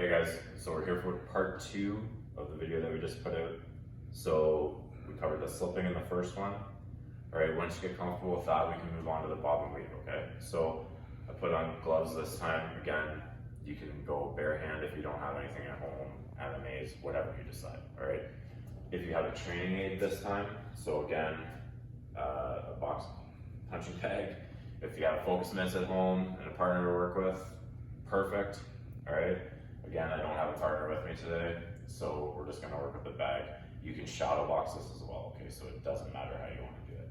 Hey guys, so we're here for part 2 of the video that we just put out. So we covered the slipping in the first one. All right, once you get comfortable with that, we can move on to the bob and weave, okay? So I put on gloves this time. Again, you can go bare hand if you don't have anything at home, MMAs, whatever you decide, all right? If you have a training aid this time, so again, a box punching bag. If you have focus mitts at home and a partner to work with, perfect, all right? Again, I don't have a partner with me today, so we're just gonna work with the bag. You can shadow box this as well, okay? So it doesn't matter how you wanna do it,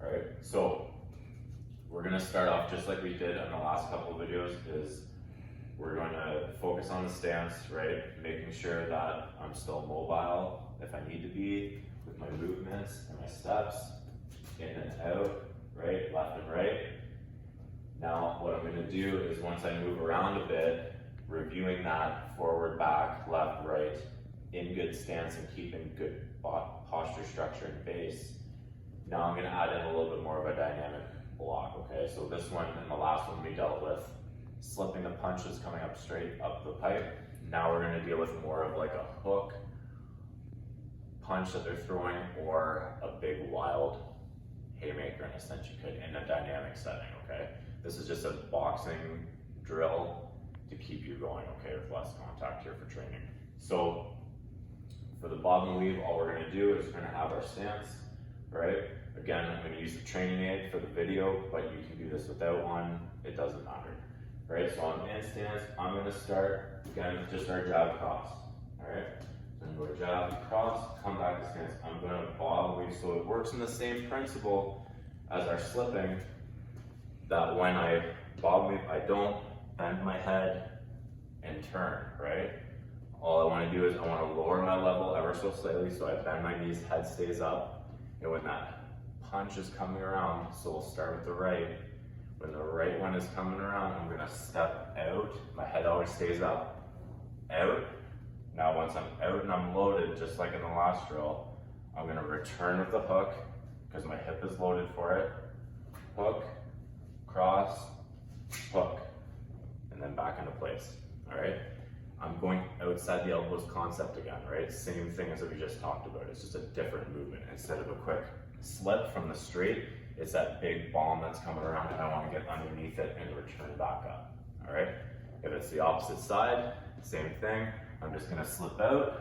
all right? So we're gonna start off just like we did in the last couple of videos, is we're gonna focus on the stance, right? Making sure that I'm still mobile if I need to be with my movements and my steps, in and out, right, left and right. Now, what I'm gonna do is once I move around a bit, reviewing that forward, back, left, right, in good stance and keeping good posture, structure, and base. Now I'm gonna add in a little bit more of a dynamic block, okay? So this one and the last one we dealt with slipping the punches coming up straight up the pipe. Now we're gonna deal with more of like a hook punch that they're throwing or a big wild haymaker in a sense you could in a dynamic setting, okay? This is just a boxing drill to keep you going, okay, with less contact here for training. So for the bob and weave, all we're gonna do is we're gonna have our stance, right? Again, I'm gonna use the training aid for the video, but you can do this without one, it doesn't matter, right? So I'm in stance, I'm gonna start, again, with just our jab cross, all right? So I'm gonna go jab, cross, come back to stance. I'm gonna bob and weave, so it works in the same principle as our slipping, that when I bob and weave, I don't bend my head and turn, right? All I wanna do is I wanna lower my level ever so slightly, so I bend my knees, head stays up, and when that punch is coming around, so we'll start with the right. When the right one is coming around, I'm gonna step out, my head always stays up, out. Now once I'm out and I'm loaded, just like in the last drill, I'm gonna return with the hook, because my hip is loaded for it. Hook, cross, hook, and then back into place, all right? I'm going outside the elbows concept again, right? Same thing as we just talked about. It's just a different movement. Instead of a quick slip from the straight, it's that big bomb that's coming around and I want to get underneath it and return back up, all right? If it's the opposite side, same thing. I'm just gonna slip out.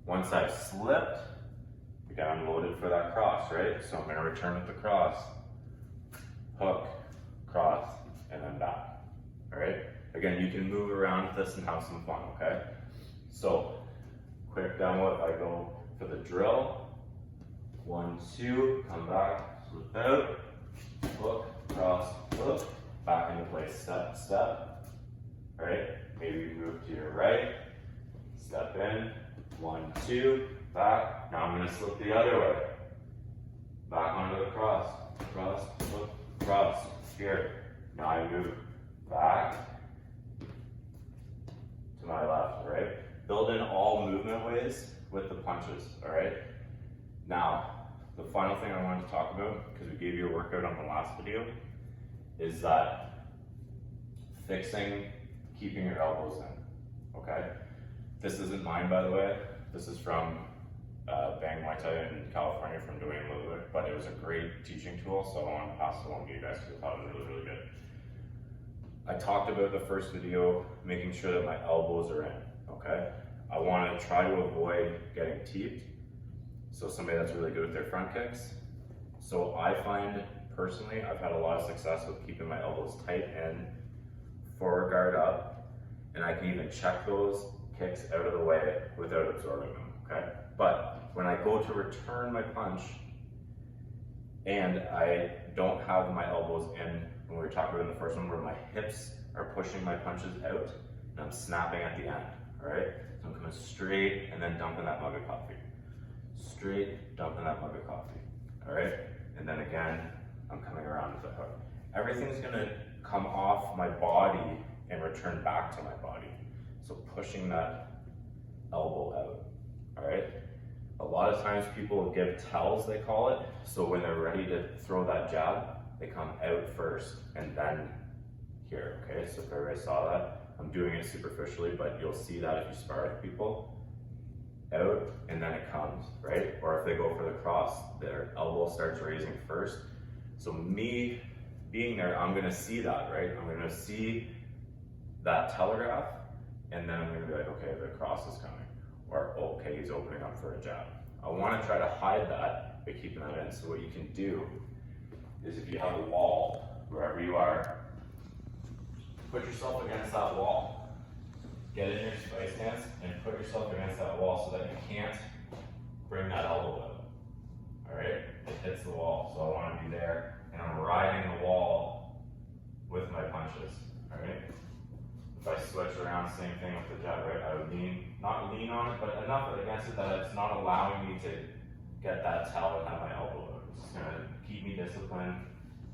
Once I've slipped, again, I'm loaded for that cross, right? So I'm gonna return with the cross, hook, cross, and then back, all right? Again, you can move around with this and have some fun, okay? So, quick demo if I go for the drill. 1, 2, come back, slip out, hook, cross, hook, back into place, step, step, all right? Maybe you move to your right, step in, 1, 2, back. Now I'm gonna slip the other way. Back onto the cross, cross, hook, cross, here. Now I move back, my left, right? Build in all movement ways with the punches, all right? Now, the final thing I wanted to talk about, because we gave you a workout on the last video, is that fixing, keeping your elbows in, okay? This isn't mine, by the way. This is from Bang Muay Thai in California from Dwayne Lillard, but it was a great teaching tool, so I wanted to pass it along to you guys because I thought it was really, really good. I talked about the first video, making sure that my elbows are in, okay? I want to try to avoid getting teeped. So somebody that's really good with their front kicks. So I find, personally, I've had a lot of success with keeping my elbows tight and forward guard up, and I can even check those kicks out of the way without absorbing them, okay? But when I go to return my punch, and I don't have my elbows in, when we were talking about in the first one, where my hips are pushing my punches out, and I'm snapping at the end, all right? So I'm coming straight and then dumping that mug of coffee. Straight, dumping that mug of coffee, all right? And then again, I'm coming around with the hook. Everything's gonna come off my body and return back to my body. So pushing that elbow out, all right? A lot of times people will give tells, they call it. So when they're ready to throw that jab, they come out first and then here, okay? So if everybody saw that, I'm doing it superficially, but you'll see that if you spar with people. Out, and then it comes, right? Or if they go for the cross, their elbow starts raising first. So me being there, I'm gonna see that, right? I'm gonna see that telegraph, and then I'm gonna be like, okay, the cross is coming. Or, okay, he's opening up for a jab. I wanna try to hide that by keeping that in. So what you can do is if you have a wall, wherever you are, put yourself against that wall. Get in your spice stance and put yourself against that wall so that you can't bring that elbow out. All right, it hits the wall, so I want to be there, and I'm riding the wall with my punches. All right. If I switch around, same thing with the jab. Right, I would not lean on it, but enough against it that it's not allowing me to get that towel and have my elbow out. It's gonna keep me disciplined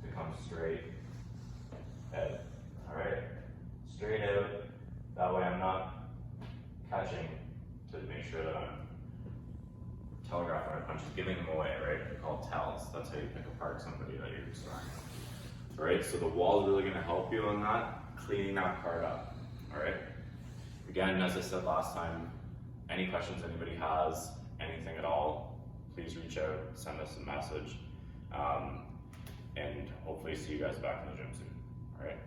to come straight head. All right, straight out. That way I'm not catching to make sure that I'm telegraphing my punches, giving them away, right? They're called tells. That's how you pick apart somebody that you're sparring. All right, so the wall is really gonna help you on that, cleaning that part up, all right? Again, as I said last time, any questions anybody has, anything at all, please reach out, send us a message, and hopefully see you guys back in the gym soon, all right?